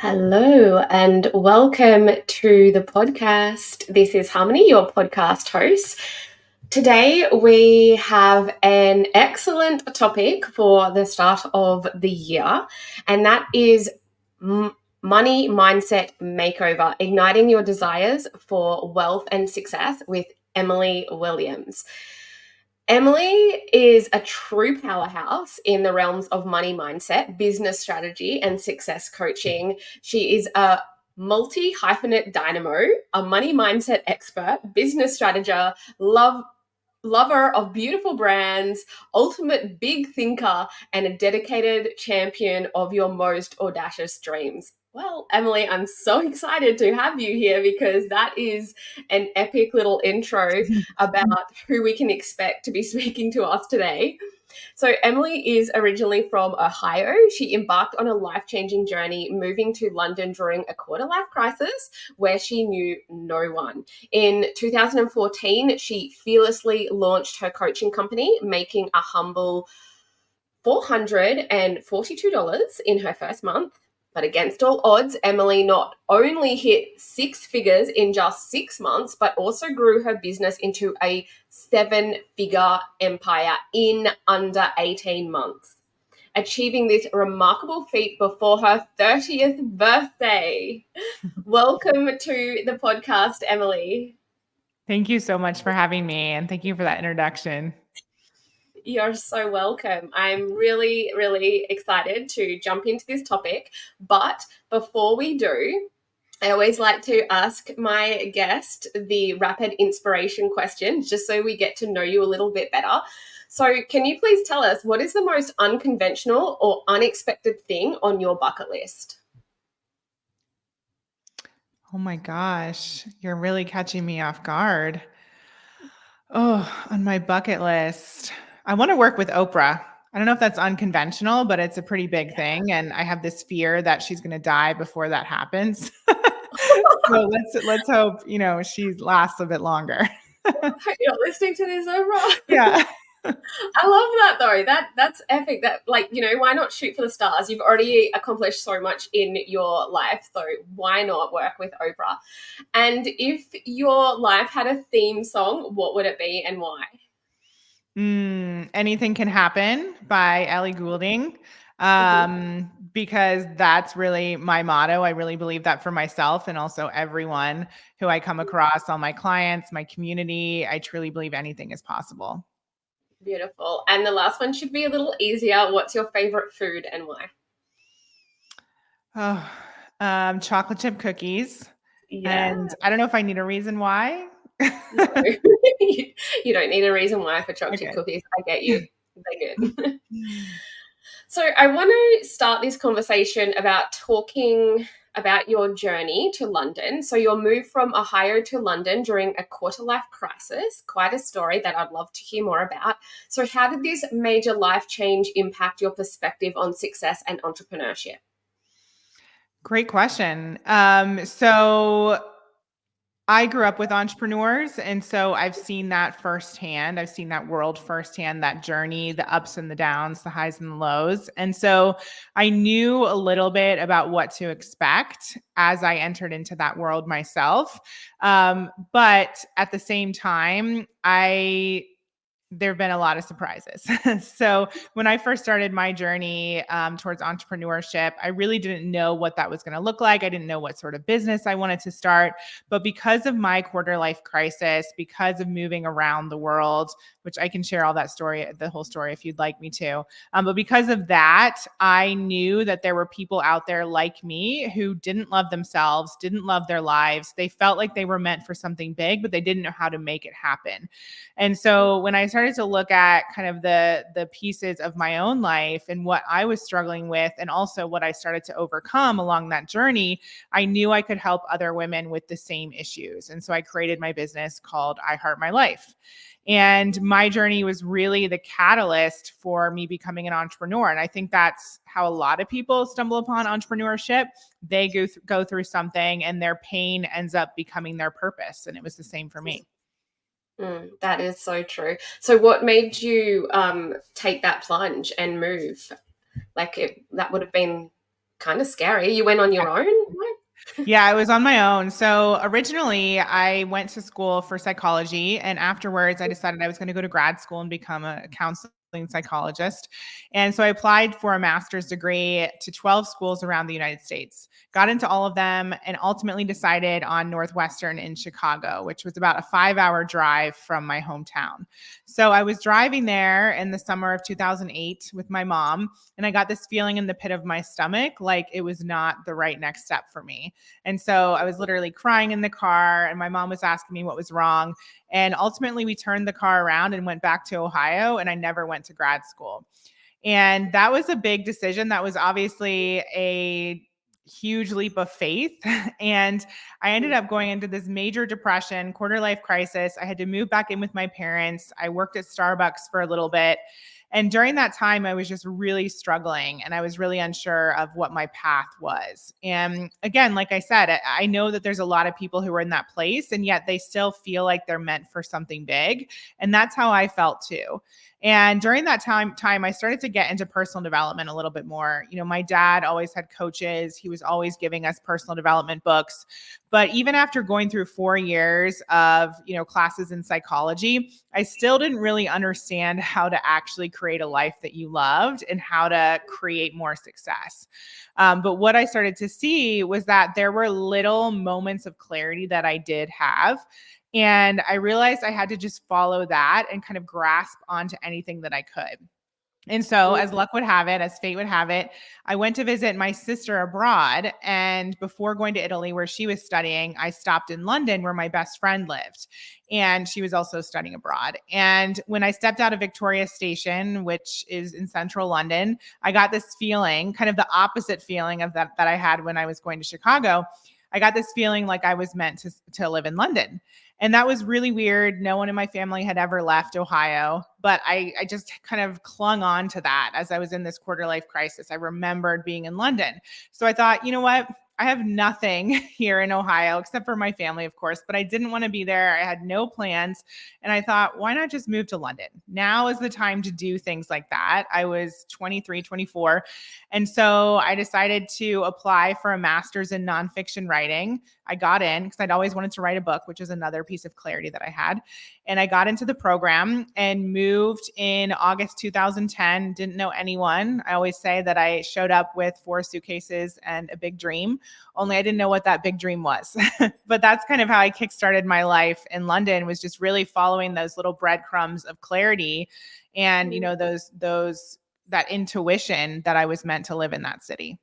Hello and welcome to the podcast. This is Harmony, your podcast host. Today we have an excellent topic for the start of the year, and that is money mindset makeover, igniting your desires for wealth and success with Emily Williams. Emily is a true powerhouse in the realms of money mindset, business strategy, and success coaching. She is a multi hyphenate dynamo, a money mindset expert, business strategist, lover of beautiful brands, ultimate big thinker, and a dedicated champion of your most audacious dreams. Well, Emily, I'm so excited to have you here because that is an epic little intro about who we can expect to be speaking to us today. So, Emily is originally from Ohio. She embarked on a life changing journey moving to London during a quarter life crisis where she knew no one. In 2014, she fearlessly launched her coaching company, making a humble $442 in her first month. But against all odds, Emily not only hit six figures in just 6 months, but also grew her business into a seven-figure empire in under 18 months, achieving this remarkable feat before her 30th birthday. Welcome to the podcast, Emily. Thank you so much for having me, and thank you for that introduction. You're so welcome. I'm really, really excited to jump into this topic. But before we do, I always like to ask my guest the rapid inspiration question, just so we get to know you a little bit better. So, can you please tell us what is the most unconventional or unexpected thing on your bucket list? Oh my gosh, you're really catching me off guard. Oh, on my bucket list, I want to work with Oprah. I don't know if that's unconventional, but it's a pretty big thing, and I have this fear that she's going to die before that happens. So let's hope she lasts a bit longer. You're listening to this, Oprah. Yeah. I love that though. That's epic. That, like, why not shoot for the stars? You've already accomplished so much in your life, so why not work with Oprah? And if your life had a theme song, what would it be and why? Anything Can Happen by Ellie Goulding. Because that's really my motto. I really believe that for myself and also everyone who I come across, all my clients, my community. I truly believe anything is possible. Beautiful. And the last one should be a little easier. What's your favorite food and why? Chocolate chip cookies. Yeah. And I don't know if I need a reason why. No. You don't need a reason why for chocolate chip Okay. cookies. I get you. They're good. So I want to start this conversation about talking about your journey to London. So your move from Ohio to London during a quarter life crisis, quite a story that I'd love to hear more about. So how did this major life change impact your perspective on success and entrepreneurship? Great question. So I grew up with entrepreneurs, and so I've seen that firsthand. I've seen that world firsthand, that journey, the ups and the downs, the highs and the lows. And so I knew a little bit about what to expect as I entered into that world myself. But at the same time, there have been a lot of surprises. So when I first started my journey towards entrepreneurship, I really didn't know what that was going to look like. I didn't know what sort of business I wanted to start. But because of my quarter life crisis, because of moving around the world, which I can share all that story, the whole story, if you'd like me to. But because of that, I knew that there were people out there like me who didn't love themselves, didn't love their lives. They felt like they were meant for something big, but they didn't know how to make it happen. And so when I started to look at kind of the pieces of my own life and what I was struggling with, and also what I started to overcome along that journey, I knew I could help other women with the same issues. And so I created my business called I Heart My Life. And my journey was really the catalyst for me becoming an entrepreneur. And I think that's how a lot of people stumble upon entrepreneurship. They go through something and their pain ends up becoming their purpose. And it was the same for me. That is so true. So what made you take that plunge and move? That would have been kind of scary. You went on your own, right? Yeah, I was on my own. So originally, I went to school for psychology, and afterwards, I decided I was going to go to grad school and become a counseling psychologist. And so I applied for a master's degree to 12 schools around the United States, got into all of them, and ultimately decided on Northwestern in Chicago, which was about a 5-hour drive from my hometown. So I was driving there in the summer of 2008 with my mom, and I got this feeling in the pit of my stomach like it was not the right next step for me. And so I was literally crying in the car, and my mom was asking me what was wrong. And ultimately, we turned the car around and went back to Ohio, and I never went to grad school. And that was a big decision. That was obviously a huge leap of faith. And I ended up going into this major depression, quarter life crisis. I had to move back in with my parents. I worked at Starbucks for a little bit. And during that time, I was just really struggling and I was really unsure of what my path was. And again, like I said, I know that there's a lot of people who are in that place and yet they still feel like they're meant for something big. And that's how I felt too. And during that time, I started to get into personal development a little bit more. You know, my dad always had coaches. He was always giving us personal development books. But even after going through 4 years of, classes in psychology, I still didn't really understand how to actually create a life that you loved and how to create more success. But what I started to see was that there were little moments of clarity that I did have. And I realized I had to just follow that and kind of grasp onto anything that I could. And so, as luck would have it, as fate would have it, I went to visit my sister abroad. And before going to Italy, where she was studying, I stopped in London, where my best friend lived. And she was also studying abroad. And when I stepped out of Victoria Station, which is in central London, I got this feeling, kind of the opposite feeling of that I had when I was going to Chicago. I got this feeling like I was meant to live in London. And that was really weird. No one in my family had ever left Ohio, but I just kind of clung on to that as I was in this quarter life crisis. I remembered being in London. So I thought, you know what? I have nothing here in Ohio except for my family, of course, but I didn't want to be there. I had no plans. And I thought, why not just move to London? Now is the time to do things like that. I was 23, 24. And so I decided to apply for a master's in nonfiction writing. I got in because I'd always wanted to write a book, which is another piece of clarity that I had. And I got into the program and moved in August 2010. Didn't know anyone. I always say that I showed up with 4 suitcases and a big dream, only I didn't know what that big dream was. But that's kind of how I kickstarted my life in London, was just really following those little breadcrumbs of clarity and, those that intuition that I was meant to live in that city.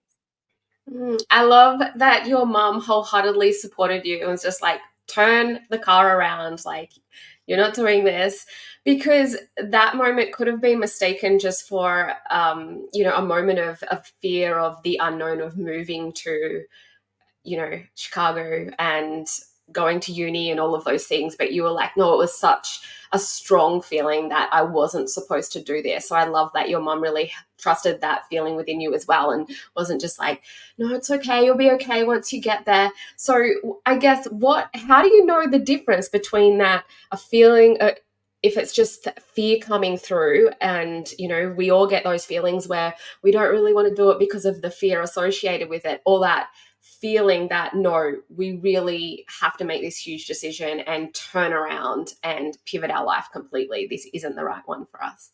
I love that your mom wholeheartedly supported you and was just like, turn the car around, like, you're not doing this. Because that moment could have been mistaken just for, a moment of fear of the unknown of moving to Chicago and going to uni and all of those things. But you were like, no, it was such a strong feeling that I wasn't supposed to do this. So I love that your mom really trusted that feeling within you as well and wasn't just like, no, it's okay, you'll be okay once you get there. So I guess how do you know the difference between that, a feeling, if it's just fear coming through, and we all get those feelings where we don't really want to do it because of the fear associated with it, or that feeling that no, we really have to make this huge decision and turn around and pivot our life completely. This isn't the right one for us.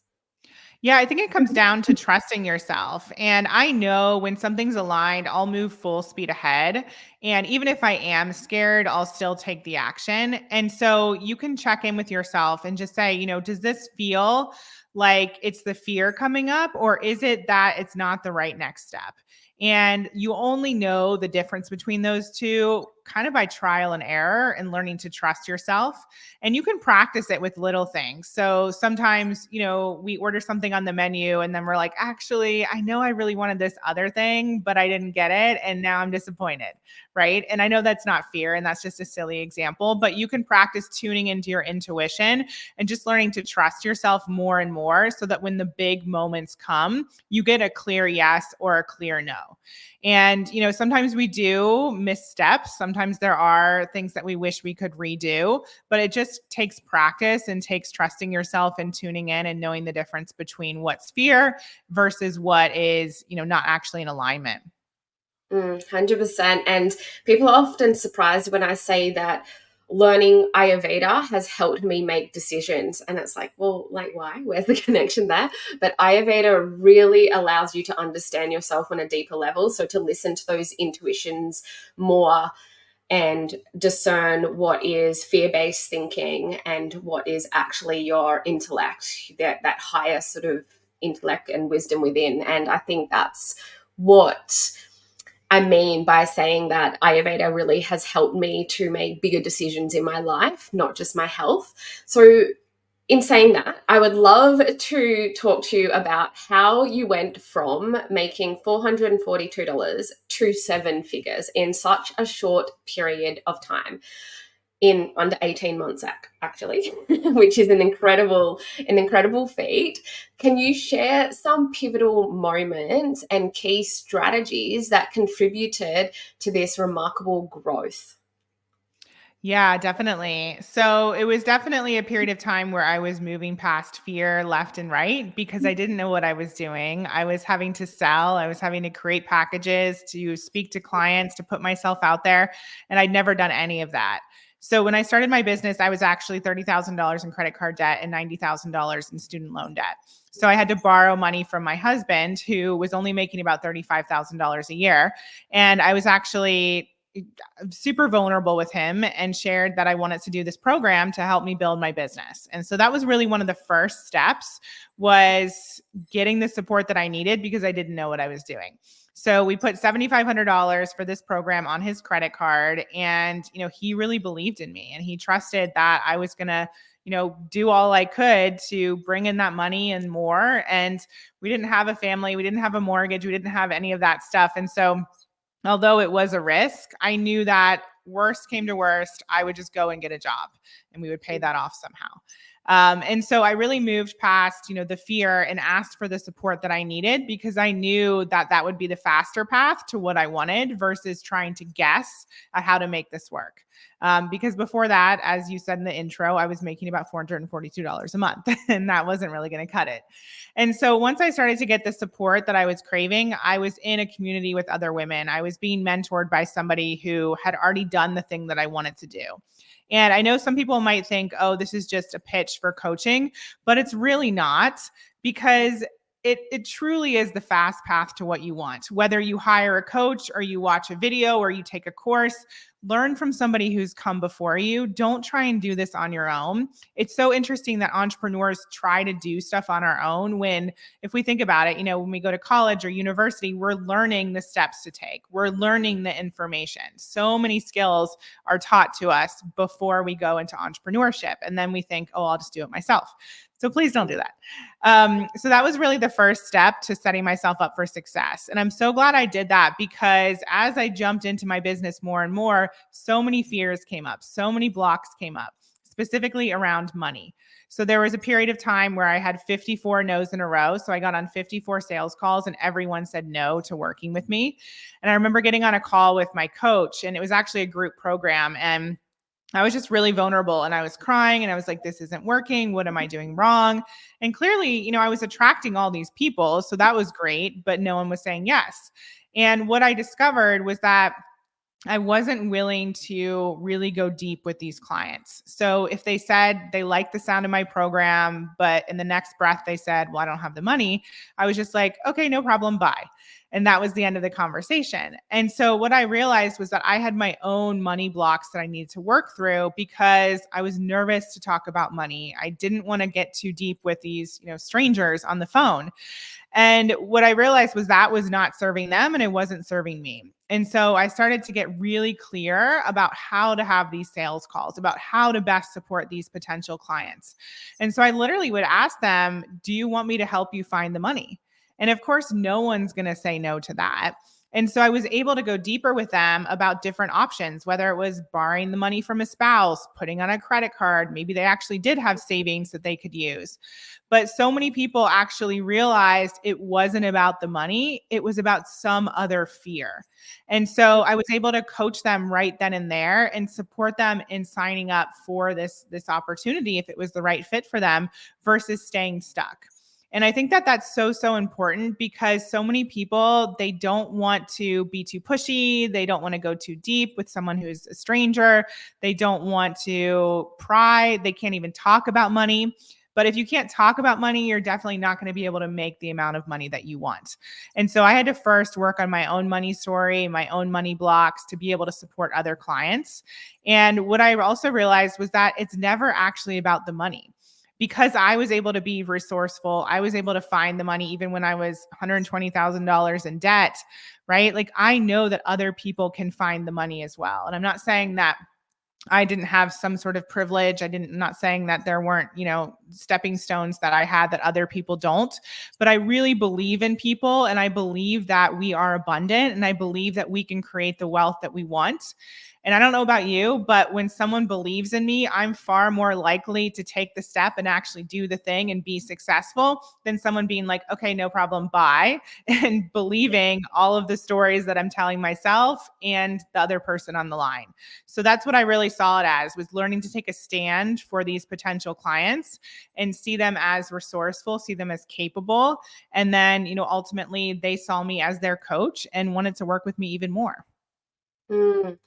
Yeah, I think it comes down to trusting yourself. And I know when something's aligned, I'll move full speed ahead. And even if I am scared, I'll still take the action. And so you can check in with yourself and just say, does this feel like it's the fear coming up, or is it that it's not the right next step? And you only know the difference between those two kind of by trial and error and learning to trust yourself. And you can practice it with little things. So sometimes, we order something on the menu and then we're like, actually, I know I really wanted this other thing, but I didn't get it. And now I'm disappointed. Right. And I know that's not fear and that's just a silly example, but you can practice tuning into your intuition and just learning to trust yourself more and more so that when the big moments come, you get a clear yes or a clear no. And, sometimes we do missteps. Sometimes there are things that we wish we could redo, but it just takes practice and takes trusting yourself and tuning in and knowing the difference between what's fear versus what is, not actually in alignment. 100%. And people are often surprised when I say that learning Ayurveda has helped me make decisions. And it's like, well, like, why? Where's the connection there? But Ayurveda really allows you to understand yourself on a deeper level. So to listen to those intuitions more and discern what is fear-based thinking and what is actually your intellect, that higher sort of intellect and wisdom within. And I think that's what I mean by saying that Ayurveda really has helped me to make bigger decisions in my life, not just my health. So in saying that, I would love to talk to you about how you went from making $442 to seven figures in such a short period of time, in under 18 months actually, which is an incredible feat. Can you share some pivotal moments and key strategies that contributed to this remarkable growth? Yeah, definitely. So it was definitely a period of time where I was moving past fear left and right because I didn't know what I was doing. I was having to sell, I was having to create packages, to speak to clients, to put myself out there. And I'd never done any of that. So when I started my business, I was actually $30,000 in credit card debt and $90,000 in student loan debt. So I had to borrow money from my husband, who was only making about $35,000 a year. And I was actually super vulnerable with him and shared that I wanted to do this program to help me build my business. And so that was really one of the first steps, was getting the support that I needed because I didn't know what I was doing. So we put $7,500 for this program on his credit card, and he really believed in me and he trusted that I was going to do all I could to bring in that money and more. And we didn't have a family, we didn't have a mortgage, we didn't have any of that stuff. And so although it was a risk, I knew that worst came to worst, I would just go and get a job and we would pay that off somehow. And so I really moved past, the fear and asked for the support that I needed because I knew that that would be the faster path to what I wanted versus trying to guess at how to make this work. Because before that, as you said in the intro, I was making about $442 a month and that wasn't really going to cut it. And so once I started to get the support that I was craving, I was in a community with other women. I was being mentored by somebody who had already done the thing that I wanted to do. And I know some people might think, oh, this is just a pitch for coaching, but it's really not, because it truly is the fast path to what you want. Whether you hire a coach or you watch a video or you take a course, learn from somebody who's come before you. Don't try and do this on your own. It's so interesting that entrepreneurs try to do stuff on our own when, if we think about it, when we go to college or university, we're learning the steps to take. We're learning the information. So many skills are taught to us before we go into entrepreneurship. And then we think, oh, I'll just do it myself. So please don't do that. So that was really the first step to setting myself up for success. And I'm so glad I did that, because as I jumped into my business more and more, so many fears came up, so many blocks came up, specifically around money. So there was a period of time where I had 54 no's in a row. So I got on 54 sales calls and everyone said no to working with me. And I remember getting on a call with my coach, and it was actually a group program. And I was just really vulnerable and I was crying and I was like, this isn't working. What am I doing wrong? And clearly, I was attracting all these people. So that was great, but no one was saying yes. And what I discovered was that I wasn't willing to really go deep with these clients. So if they said they liked the sound of my program, but in the next breath they said, well, I don't have the money, I was just like, okay, no problem, bye. And that was the end of the conversation. And so what I realized was that I had my own money blocks that I needed to work through because I was nervous to talk about money. I didn't want to get too deep with these, strangers on the phone. And what I realized was that was not serving them and it wasn't serving me. And so I started to get really clear about how to have these sales calls, about how to best support these potential clients. And so I literally would ask them, do you want me to help you find the money? And of course, no one's going to say no to that. And so I was able to go deeper with them about different options, whether it was borrowing the money from a spouse, putting on a credit card. Maybe they actually did have savings that they could use. But so many people actually realized it wasn't about the money. It was about some other fear. And so I was able to coach them right then and there and support them in signing up for this opportunity if it was the right fit for them versus staying stuck. And I think that that's so, so important because so many people, they don't want to be too pushy. They don't want to go too deep with someone who's a stranger. They don't want to pry. They can't even talk about money. But if you can't talk about money, you're definitely not going to be able to make the amount of money that you want. And so I had to first work on my own money story, my own money blocks to be able to support other clients. And what I also realized was that it's never actually about the money. Because I was able to be resourceful, I was able to find the money even when I was $120,000 in debt, right? Like I know that other people can find the money as well. And I'm not saying that I didn't have some sort of privilege. I'm not saying that there weren't, stepping stones that I had that other people don't, but I really believe in people and I believe that we are abundant and I believe that we can create the wealth that we want. And I don't know about you, but when someone believes in me, I'm far more likely to take the step and actually do the thing and be successful than someone being like, okay, no problem, bye, and believing all of the stories that I'm telling myself and the other person on the line. So that's what I really saw it as, was learning to take a stand for these potential clients and see them as resourceful, see them as capable. And then, ultimately they saw me as their coach and wanted to work with me even more. Mm.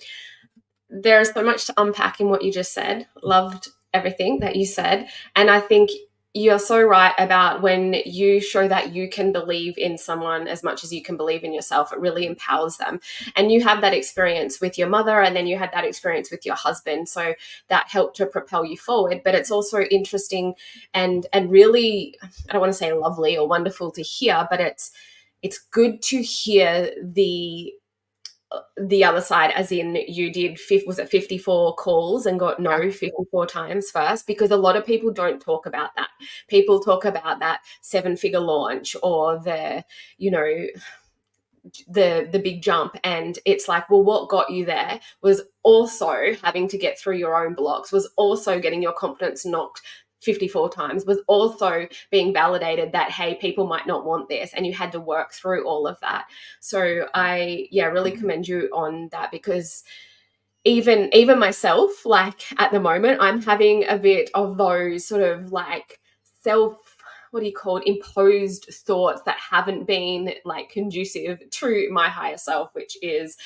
There's so much to unpack in what you just said. Loved everything that you said. And I think you're so right about when you show that you can believe in someone as much as you can believe in yourself, it really empowers them. And you had that experience with your mother, and then you had that experience with your husband. So that helped to propel you forward. But it's also interesting and really, I don't want to say lovely or wonderful to hear, but it's good to hear the other side, as in you did, was it 54 calls and got Yeah. no 54 times first? Because a lot of people don't talk about that. People talk about that 7-figure launch or you know, the big jump, and it's like, well, what got you there was also having to get through your own blocks, was also getting your confidence knocked 54 times, was also being validated that, hey, people might not want this, and you had to work through all of that. So I really commend you on that, because even myself, like at the moment, I'm having a bit of those sort of like self, what do you call it, imposed thoughts that haven't been like conducive to my higher self, which is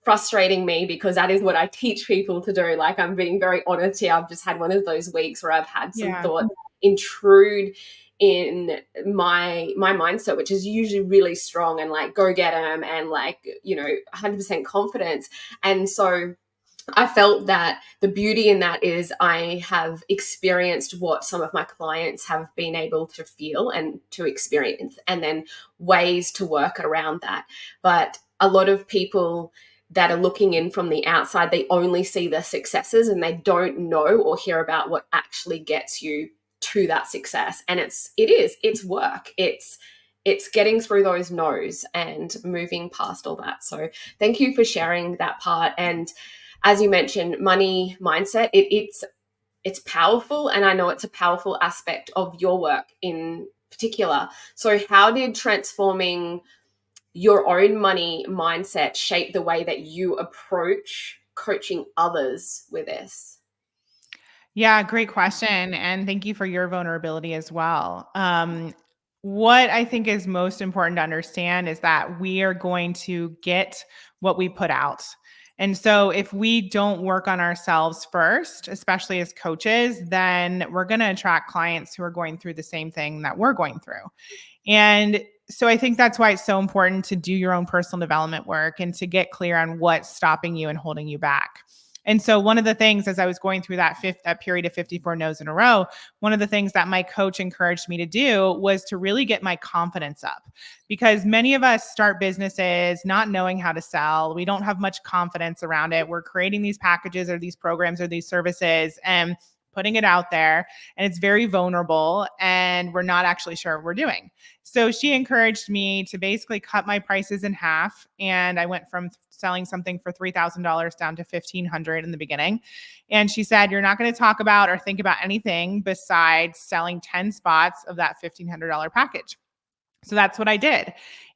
frustrating me, because that is what I teach people to do. Like, I'm being very honest here. I've just had one of those weeks where I've had some Yeah. thoughts intrude in my mindset, which is usually really strong and like go get them and like 100% confidence. And so I felt that the beauty in that is I have experienced what some of my clients have been able to feel and to experience, and then ways to work around that. But a lot of people that are looking in from the outside, they only see the successes and they don't know or hear about what actually gets you to that success. And it's work. It's getting through those no's and moving past all that. So thank you for sharing that part. And as you mentioned, money mindset, it's powerful, and I know it's a powerful aspect of your work in particular. So how did transforming your own money mindset shape the way that you approach coaching others with this? Yeah, great question. And thank you for your vulnerability as well. What I think is most important to understand is that we are going to get what we put out. And so if we don't work on ourselves first, especially as coaches, then we're going to attract clients who are going through the same thing that we're going through. And so I think that's why it's so important to do your own personal development work and to get clear on what's stopping you and holding you back. And so one of the things, as I was going through that period of 54 no's in a row, one of the things that my coach encouraged me to do was to really get my confidence up, because many of us start businesses not knowing how to sell. We don't have much confidence around it. We're creating these packages or these programs or these services and putting it out there, and it's very vulnerable and we're not actually sure what we're doing. So she encouraged me to basically cut my prices in half. And I went from selling something for $3,000 down to $1,500 in the beginning. And she said, you're not going to talk about or think about anything besides selling 10 spots of that $1,500 package. So that's what I did.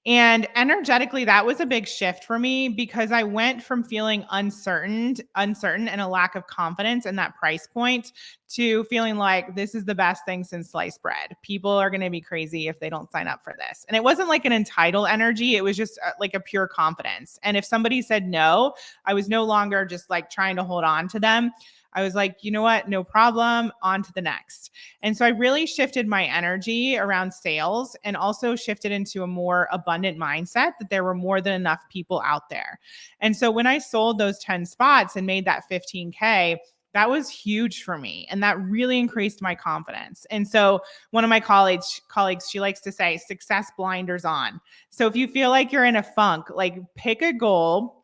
And energetically, that was a big shift for me because I went from feeling uncertain and a lack of confidence in that price point to feeling like this is the best thing since sliced bread. People are going to be crazy if they don't sign up for this. And it wasn't like an entitled energy. It was just like a pure confidence. And if somebody said no, I was no longer just like trying to hold on to them. I was like, you know what? No problem. On to the next. And so I really shifted my energy around sales and also shifted into a more abundant mindset that there were more than enough people out there. And so when I sold those 10 spots and made that 15K, that was huge for me. And that really increased my confidence. And so one of my colleagues, she likes to say, success blinders on. So if you feel like you're in a funk, like pick a goal,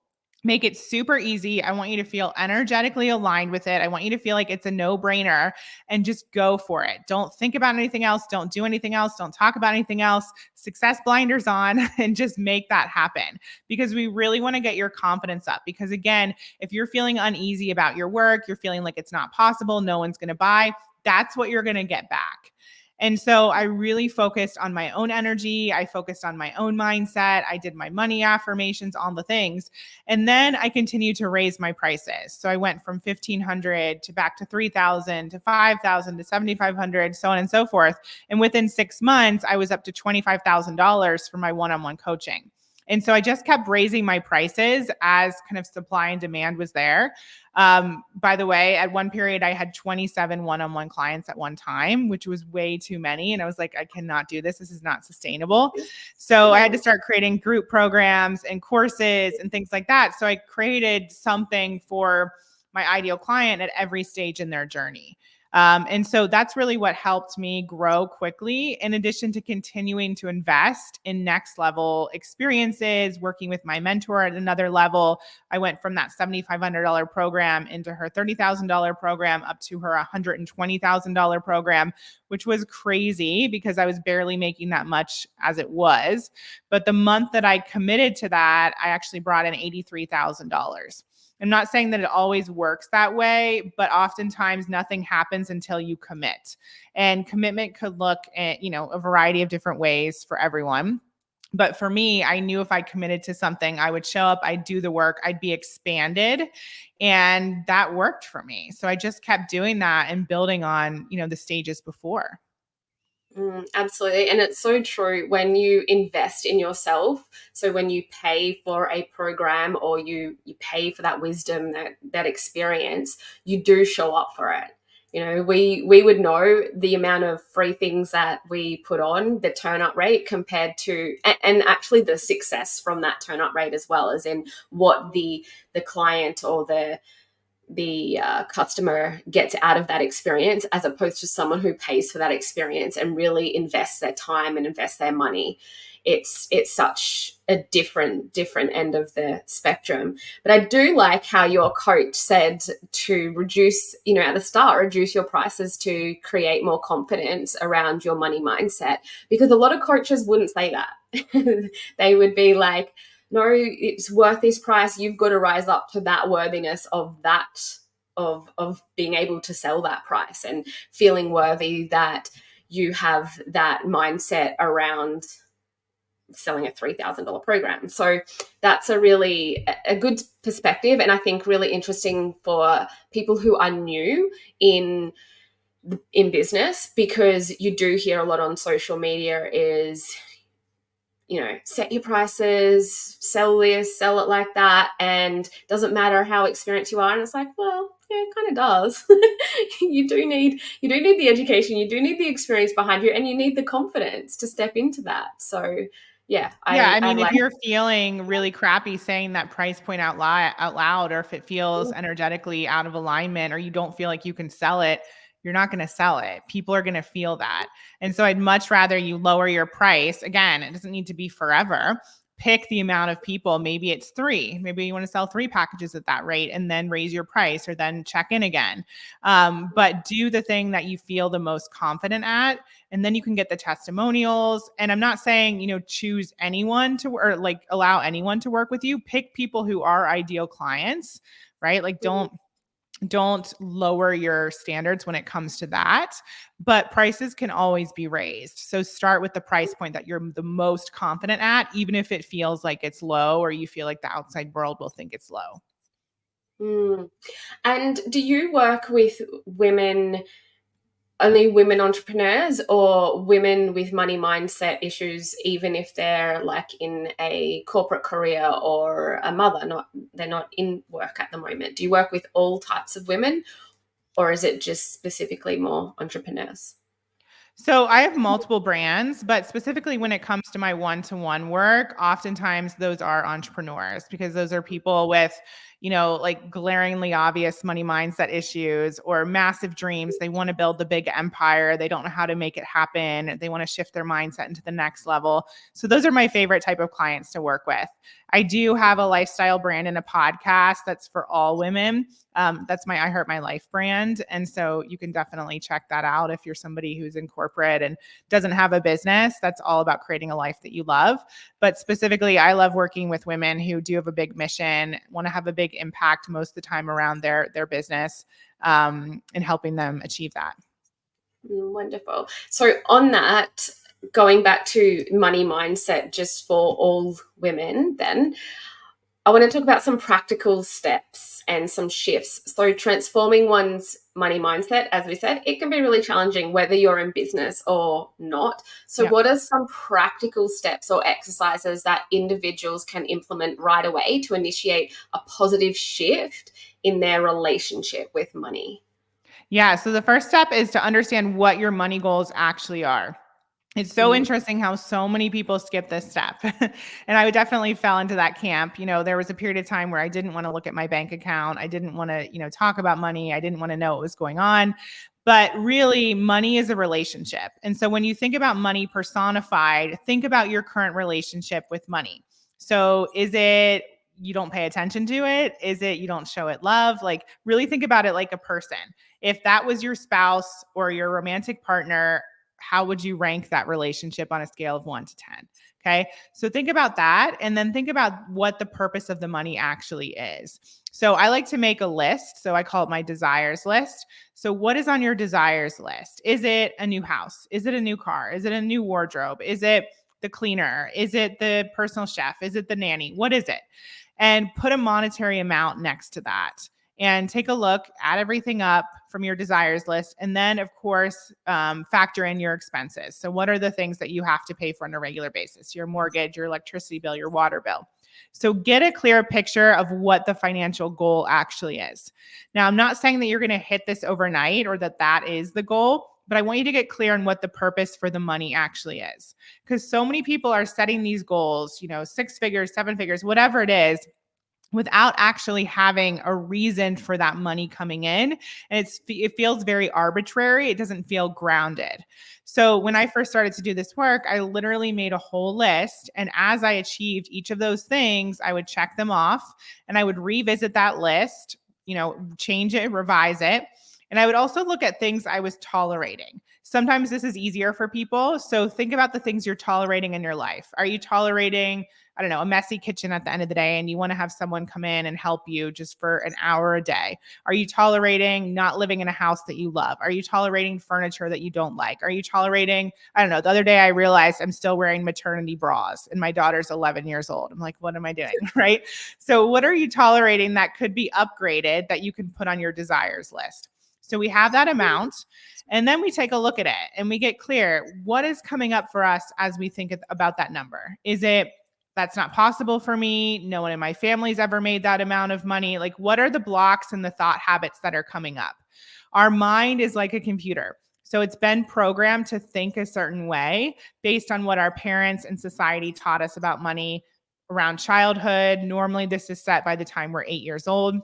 make it super easy. I want you to feel energetically aligned with it. I want you to feel like it's a no-brainer and just go for it. Don't think about anything else. Don't do anything else. Don't talk about anything else. Success blinders on and just make that happen, because we really want to get your confidence up. Because again, if you're feeling uneasy about your work, you're feeling like it's not possible, no one's going to buy, that's what you're going to get back. And so I really focused on my own energy. I focused on my own mindset. I did my money affirmations, all the things. And then I continued to raise my prices. So I went from 1,500 to back to 3,000 to 5,000 to 7,500, so on and so forth. And within 6 months, I was up to $25,000 for my one-on-one coaching. And so I just kept raising my prices as kind of supply and demand was there. By the way, at one period, I had 27 one-on-one clients at one time, which was way too many. And I was like, I cannot do this. This is not sustainable. So I had to start creating group programs and courses and things like that. So I created something for my ideal client at every stage in their journey. And so that's really what helped me grow quickly, in addition to continuing to invest in next level experiences, working with my mentor at another level. I went from that $7,500 program into her $30,000 program up to her $120,000 program, which was crazy because I was barely making that much as it was. But the month that I committed to that, I actually brought in $83,000. I'm not saying that it always works that way, but oftentimes nothing happens until you commit. And commitment could look at, a variety of different ways for everyone. But for me, I knew if I committed to something, I would show up, I'd do the work, I'd be expanded. And that worked for me. So I just kept doing that and building on, the stages before. Absolutely. And it's so true when you invest in yourself. So when you pay for a program, or you pay for that wisdom, that experience, you do show up for it. We would know the amount of free things that we put on, the turn up rate compared to, and actually the success from that turn up rate as well, as in what the client or the customer gets out of that experience, as opposed to someone who pays for that experience and really invests their time and invests their money. It's such a different end of the spectrum. But I do like how your coach said to reduce, at the start, reduce your prices to create more confidence around your money mindset, because a lot of coaches wouldn't say that. They would be like, no, it's worth this price. You've got to rise up to that worthiness of that, of being able to sell that price and feeling worthy that you have that mindset around selling a $3,000 program. So that's a good perspective, and I think really interesting for people who are new in business, because you do hear a lot on social media is, set your prices, sell this, sell it like that, and doesn't matter how experienced you are. And it's like, well, yeah, it kind of does. You do need the education, you do need the experience behind you, and you need the confidence to step into that. So yeah, Yeah, I I mean, if like. you're feeling really crappy saying that price point out loud, or if it feels energetically out of alignment, or you don't feel like you can sell it, you're not going to sell it. People are going to feel that. And so I'd much rather you lower your price. Again, it doesn't need to be forever. Pick the amount of people. Maybe it's 3. Maybe you want to sell 3 packages at that rate and then raise your price, or then check in again. But do the thing that you feel the most confident at, and then you can get the testimonials. And I'm not saying, choose anyone to, or like allow anyone to work with you. Pick people who are ideal clients, right? Like don't Don't lower your standards when it comes to that, but prices can always be raised. So start with the price point that you're the most confident at, even if it feels like it's low or you feel like the outside world will think it's low. Mm. And do you work with women, only women entrepreneurs, or women with money mindset issues, even if they're like in a corporate career or a mother, they're not in work at the moment? Do you work with all types of women, or is it just specifically more entrepreneurs? So I have multiple brands, but specifically when it comes to my one-to-one work, oftentimes those are entrepreneurs because those are people with, like glaringly obvious money mindset issues or massive dreams. They want to build the big empire. They don't know how to make it happen. They want to shift their mindset into the next level. So those are my favorite type of clients to work with. I do have a lifestyle brand and a podcast that's for all women. That's my I Heart My Life brand. And so you can definitely check that out if you're somebody who's in corporate and doesn't have a business. That's all about creating a life that you love. But specifically, I love working with women who do have a big mission, want to have a big impact most of the time around their business, and helping them achieve that. Wonderful. So on that, going back to money mindset just for all women, then I want to talk about some practical steps and some shifts. So, transforming one's money mindset, as we said, it can be really challenging whether you're in business or not. So, Yeah. what are some practical steps or exercises that individuals can implement right away to initiate a positive shift in their relationship with money? Yeah. So the first step is to understand what your money goals actually are. It's so Mm. interesting how so many people skip this step. And I would definitely fell into that camp. There was a period of time where I didn't want to look at my bank account. I didn't want to, talk about money. I didn't want to know what was going on. But really, money is a relationship. And so when you think about money personified, think about your current relationship with money. So is it you don't pay attention to it? Is it you don't show it love? Like, really think about it like a person. If that was your spouse or your romantic partner, how would you rank that relationship on a scale of 1 to 10? Okay. So think about that and then think about what the purpose of the money actually is. So I like to make a list. So I call it my desires list. So what is on your desires list? Is it a new house? Is it a new car? Is it a new wardrobe? Is it the cleaner? Is it the personal chef? Is it the nanny? What is it? And put a monetary amount next to that and take a look, add everything up from your desires list. And then, of course, factor in your expenses. So what are the things that you have to pay for on a regular basis? Your mortgage, your electricity bill, your water bill. So get a clear picture of what the financial goal actually is. Now, I'm not saying that you're going to hit this overnight or that is the goal, but I want you to get clear on what the purpose for the money actually is. Because so many people are setting these goals, 6 figures, 7 figures, whatever it is, without actually having a reason for that money coming in. And it feels very arbitrary. It doesn't feel grounded. So when I first started to do this work, I literally made a whole list. And as I achieved each of those things, I would check them off and I would revisit that list, change it, revise it. And I would also look at things I was tolerating. Sometimes this is easier for people. So think about the things you're tolerating in your life. Are you tolerating, I don't know, a messy kitchen at the end of the day and you want to have someone come in and help you just for an hour a day? Are you tolerating not living in a house that you love? Are you tolerating furniture that you don't like? Are you tolerating, I don't know, the other day I realized I'm still wearing maternity bras and my daughter's 11 years old. I'm like, what am I doing? Right? So what are you tolerating that could be upgraded that you can put on your desires list? So we have that amount. And then we take a look at it and we get clear what is coming up for us as we think about that number. Is it that's not possible for me? No one in my family's ever made that amount of money. Like, what are the blocks and the thought habits that are coming up? Our mind is like a computer. So it's been programmed to think a certain way based on what our parents and society taught us about money around childhood. Normally, this is set by the time we're 8 years old.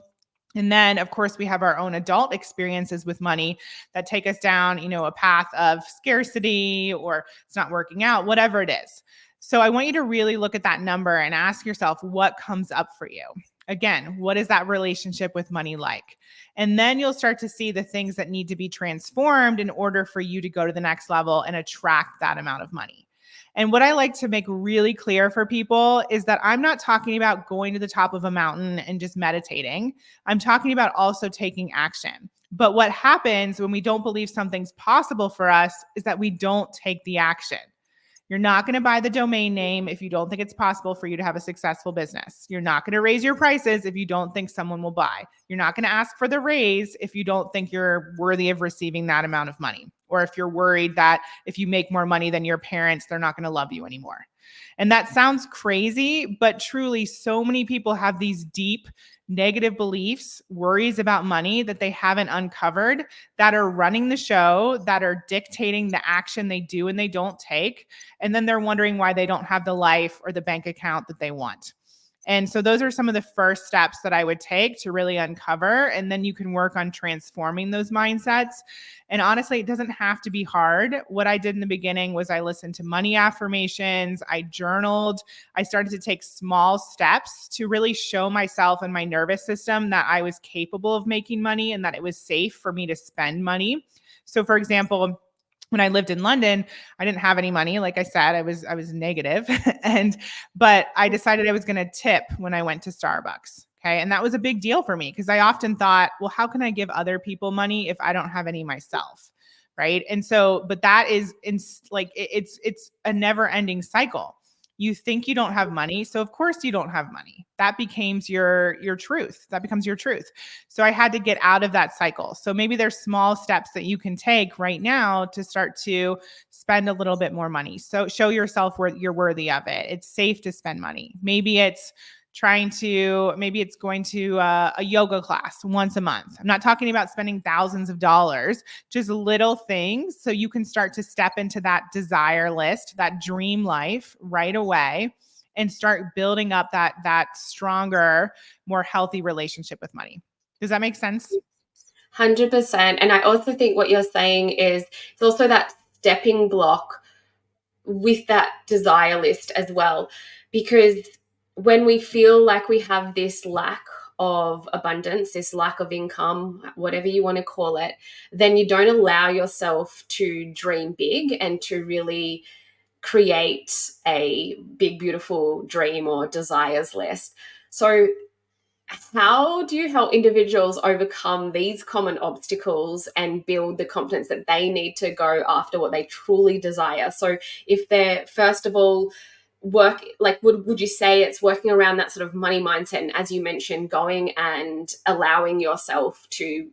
And then, of course, we have our own adult experiences with money that take us down, a path of scarcity or it's not working out, whatever it is. So I want you to really look at that number and ask yourself what comes up for you. Again, what is that relationship with money like? And then you'll start to see the things that need to be transformed in order for you to go to the next level and attract that amount of money. And what I like to make really clear for people is that I'm not talking about going to the top of a mountain and just meditating. I'm talking about also taking action. But what happens when we don't believe something's possible for us is that we don't take the action. You're not going to buy the domain name if you don't think it's possible for you to have a successful business. You're not going to raise your prices if you don't think someone will buy. You're not going to ask for the raise if you don't think you're worthy of receiving that amount of money, or if you're worried that if you make more money than your parents, they're not going to love you anymore. And that sounds crazy, but truly, so many people have these deep negative beliefs, worries about money that they haven't uncovered, that are running the show, that are dictating the action they do and they don't take. And then they're wondering why they don't have the life or the bank account that they want. And so those are some of the first steps that I would take to really uncover. And then you can work on transforming those mindsets. And honestly, it doesn't have to be hard. What I did in the beginning was I listened to money affirmations, I journaled, I started to take small steps to really show myself and my nervous system that I was capable of making money and that it was safe for me to spend money. So for example, when I lived in London, I didn't have any money. Like I said, I was negative. But I decided I was going to tip when I went to Starbucks. Okay. And that was a big deal for me because I often thought, well, how can I give other people money if I don't have any myself? Right. And so, but that is it's a never ending cycle. You think you don't have money. So of course you don't have money. That becomes your truth. That becomes your truth. So I had to get out of that cycle. So maybe there's small steps that you can take right now to start to spend a little bit more money. So show yourself where you're worthy of it. It's safe to spend money. Maybe it's going to a yoga class once a month. I'm not talking about spending thousands of dollars, just little things so you can start to step into that desire list, that dream life right away, and start building up that stronger, more healthy relationship with money. Does that make sense? 100%. And I also think what you're saying is it's also that stepping block with that desire list as well. Because when we feel like we have this lack of abundance, this lack of income, whatever you want to call it, then you don't allow yourself to dream big and to really create a big, beautiful dream or desires list. So, how do you help individuals overcome these common obstacles and build the confidence that they need to go after what they truly desire? So if they're, first of all, would you say it's working around that sort of money mindset, and as you mentioned, going and allowing yourself to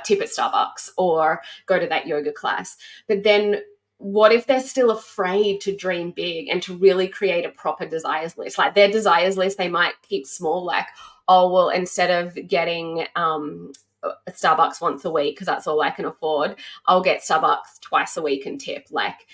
tip at Starbucks or go to that yoga class? But then what if they're still afraid to dream big and to really create a proper desires list? Like their desires list, they might keep small, like, oh, well, instead of getting Starbucks once a week, because that's all I can afford, I'll get Starbucks twice a week and tip. Like,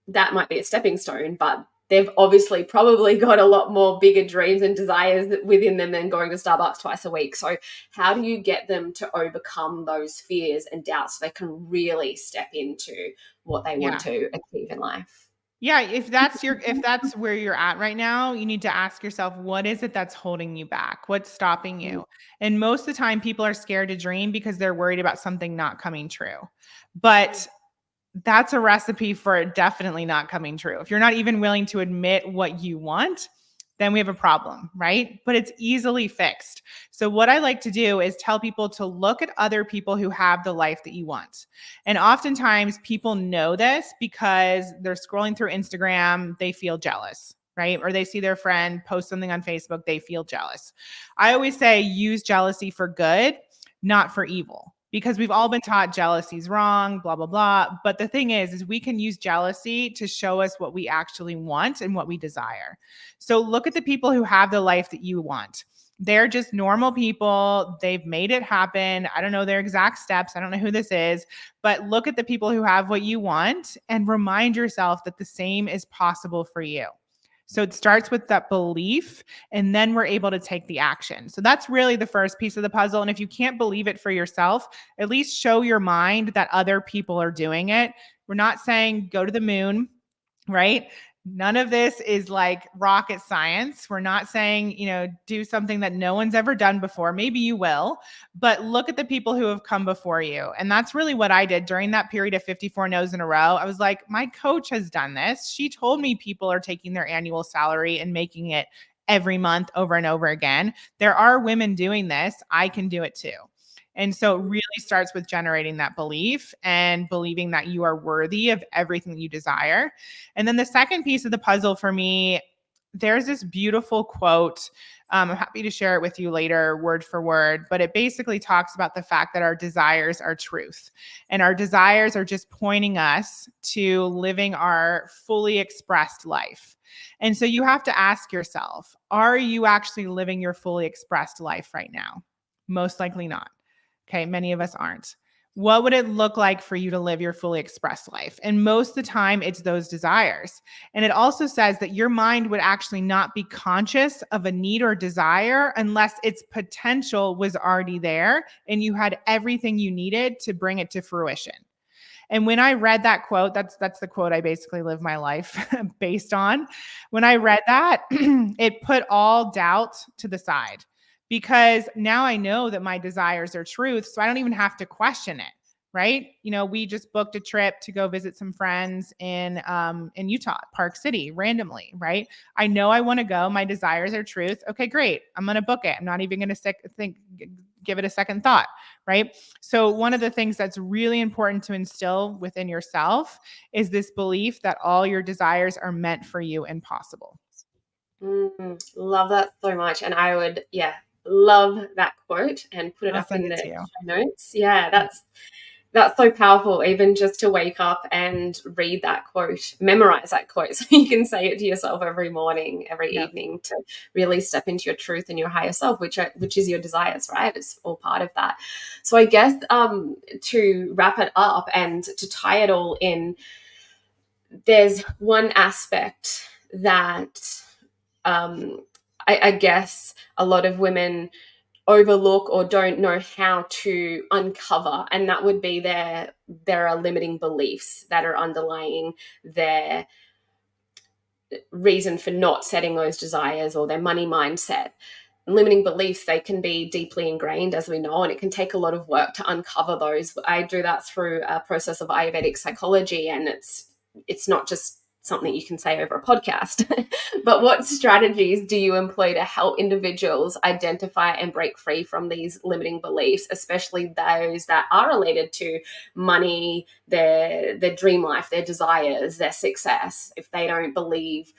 that might be a stepping stone, but they've obviously probably got a lot more bigger dreams and desires within them than going to Starbucks twice a week. So how do you get them to overcome those fears and doubts so they can really step into what they want Yeah. to achieve in life? Yeah, if that's where you're at right now, you need to ask yourself, what is it that's holding you back? What's stopping you? And most of the time people are scared to dream because they're worried about something not coming true. But that's a recipe for it definitely not coming true. If you're not even willing to admit what you want, then we have a problem, right? But it's easily fixed. So, what I like to do is tell people to look at other people who have the life that you want. And oftentimes people know this because they're scrolling through Instagram, they feel jealous, right? Or they see their friend post something on Facebook, they feel jealous. I always say use jealousy for good, not for evil, because we've all been taught jealousy is wrong, blah, blah, blah. But the thing is we can use jealousy to show us what we actually want and what we desire. So look at the people who have the life that you want. They're just normal people. They've made it happen. I don't know their exact steps. I don't know who this is, but look at the people who have what you want and remind yourself that the same is possible for you. So it starts with that belief, and then we're able to take the action. So that's really the first piece of the puzzle. And if you can't believe it for yourself, at least show your mind that other people are doing it. We're not saying go to the moon, right? None of this is like rocket science. We're not saying, do something that no one's ever done before. Maybe you will, but look at the people who have come before you. And that's really what I did during that period of 54 no's in a row. I was like, my coach has done this. She told me people are taking their annual salary and making it every month over and over again. There are women doing this. I can do it too. And so it really starts with generating that belief and believing that you are worthy of everything you desire. And then the second piece of the puzzle for me, there's this beautiful quote. I'm happy to share it with you later, word for word, but it basically talks about the fact that our desires are truth. And our desires are just pointing us to living our fully expressed life. And so you have to ask yourself, are you actually living your fully expressed life right now? Most likely not. Okay, many of us aren't. What would it look like for you to live your fully expressed life? And most of the time, it's those desires. And it also says that your mind would actually not be conscious of a need or desire unless its potential was already there and you had everything you needed to bring it to fruition. And when I read that quote, that's the quote I basically live my life based on. When I read that, it put all doubt to the side because now I know that my desires are truth, so I don't even have to question it. Right? We just booked a trip to go visit some friends in Utah, Park City, randomly. Right? I know I want to go. My desires are truth. Okay, great. I'm going to book it. I'm not even going to give it a second thought. Right? So one of the things that's really important to instill within yourself is this belief that all your desires are meant for you and possible. Love that so much. And I would, love that quote and put it I'll up send in it the to you. show notes. Yeah, that's so powerful, even just to wake up and read that quote, memorize that quote so you can say it to yourself every morning, every Yep. evening, to really step into your truth and your higher self, which is your desires, right? It's all part of that. So I guess to wrap it up and to tie it all in, there's one aspect that I guess a lot of women overlook or don't know how to uncover, and that would be there are limiting beliefs that are underlying their reason for not setting those desires, or their money mindset. Limiting beliefs, they can be deeply ingrained, as we know, and it can take a lot of work to uncover those. I do that through a process of Ayurvedic psychology, and it's not just something you can say over a podcast. But what strategies do you employ to help individuals identify and break free from these limiting beliefs, especially those that are related to money, their dream life, their desires, their success? If they don't believe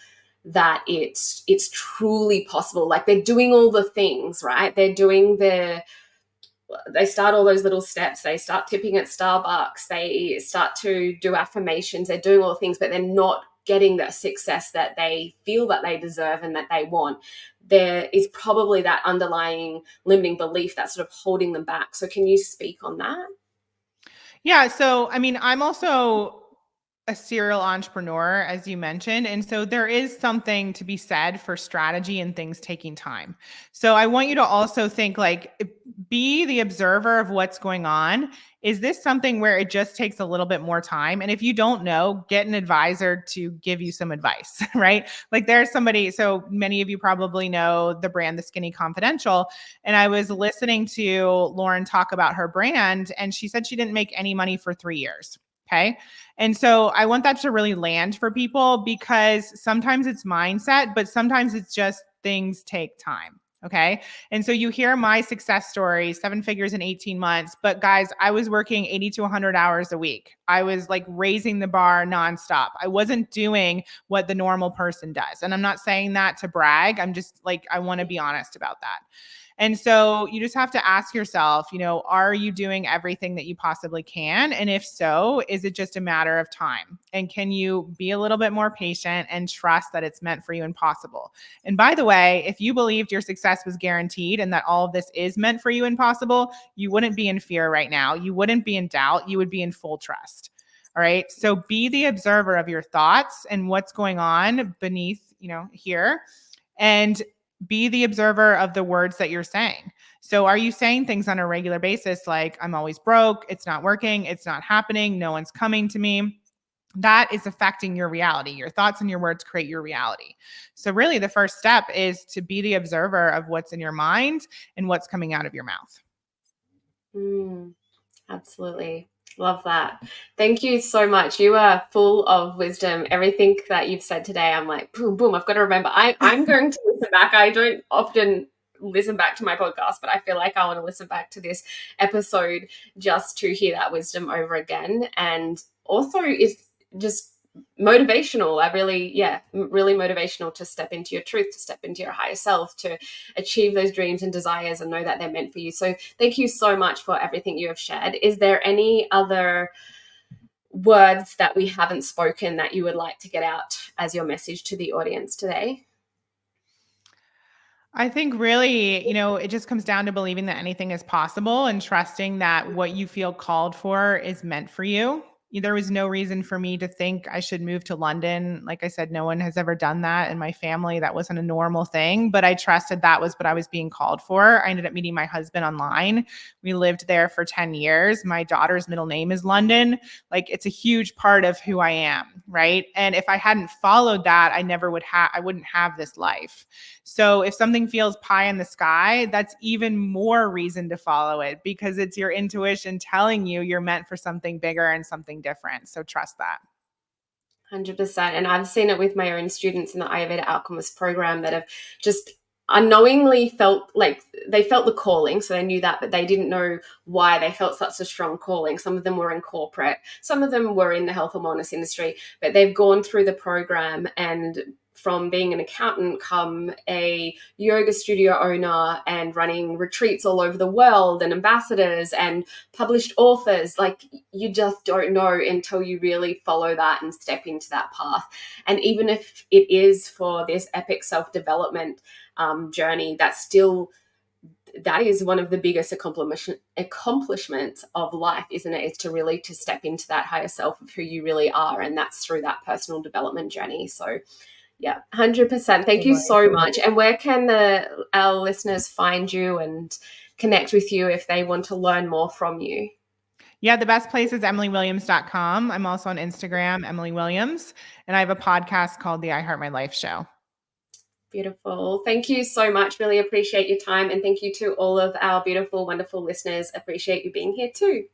that it's truly possible, like they're doing all the things, right? They start all those little steps. They start tipping at Starbucks. They start to do affirmations. They're doing all the things, but they're not getting the success that they feel that they deserve and that they want. There is probably that underlying limiting belief that's sort of holding them back. So can you speak on that? Yeah. So, I mean, I'm also a serial entrepreneur, as you mentioned. And so there is something to be said for strategy and things taking time. So I want you to also think like, be the observer of what's going on. Is this something where it just takes a little bit more time? And if you don't know, get an advisor to give you some advice, right? Like there's somebody, so many of you probably know the brand, The Skinny Confidential. And I was listening to Lauren talk about her brand, and she said she didn't make any money for 3 years. Okay. And so I want that to really land for people, because sometimes it's mindset, but sometimes it's just things take time. Okay. And so you hear my success story, 7 figures in 18 months. But guys, I was working 80 to 100 hours a week. I was like raising the bar nonstop. I wasn't doing what the normal person does. And I'm not saying that to brag. I'm just like, I want to be honest about that. And so you just have to ask yourself, are you doing everything that you possibly can? And if so, is it just a matter of time? And can you be a little bit more patient and trust that it's meant for you and possible? And by the way, if you believed your success was guaranteed and that all of this is meant for you and possible, you wouldn't be in fear right now. You wouldn't be in doubt. You would be in full trust. All right. So be the observer of your thoughts and what's going on beneath, here. And be the observer of the words that you're saying. So are you saying things on a regular basis like, I'm always broke, it's not working, it's not happening, no one's coming to me? that is affecting your reality. Your thoughts and your words create your reality. So really the first step is to be the observer of what's in your mind and what's coming out of your mouth. Mm. Absolutely. Love that. Thank you so much. You are full of wisdom. Everything that you've said today, I'm like, boom, boom, I've got to remember. I'm going to listen back. I don't often listen back to my podcast, but I feel like I want to listen back to this episode just to hear that wisdom over again. And also, it's just motivational. I really, really motivational to step into your truth, to step into your higher self, to achieve those dreams and desires and know that they're meant for you. So thank you so much for everything you have shared. Is there any other words that we haven't spoken that you would like to get out as your message to the audience today? I think really, it just comes down to believing that anything is possible and trusting that what you feel called for is meant for you. There was no reason for me to think I should move to London. Like I said, no one has ever done that in my family. That wasn't a normal thing, but I trusted that was what I was being called for. I ended up meeting my husband online. We lived there for 10 years. My daughter's middle name is London. Like, it's a huge part of who I am, right? And if I hadn't followed that, I wouldn't have this life. So if something feels pie in the sky, that's even more reason to follow it, because it's your intuition telling you you're meant for something bigger and something different. So trust that. 100%. And I've seen it with my own students in the Ayurveda Alchemist program that have just unknowingly felt like they felt the calling. So they knew that, but they didn't know why they felt such a strong calling. Some of them were in corporate, some of them were in the health and wellness industry, but they've gone through the program and from being an accountant come a yoga studio owner and running retreats all over the world and ambassadors and published authors. Like, you just don't know until you really follow that and step into that path. And even if it is for this epic self-development journey, that is one of the biggest accomplishments of life, isn't it? Is to really to step into that higher self of who you really are, and that's through that personal development journey. So yeah, 100%. Thank you so much. And where can our listeners find you and connect with you if they want to learn more from you? Yeah, the best place is emilywilliams.com. I'm also on Instagram, Emily Williams, and I have a podcast called the I Heart My Life Show. Beautiful. Thank you so much. Really appreciate your time. And thank you to all of our beautiful, wonderful listeners. Appreciate you being here too.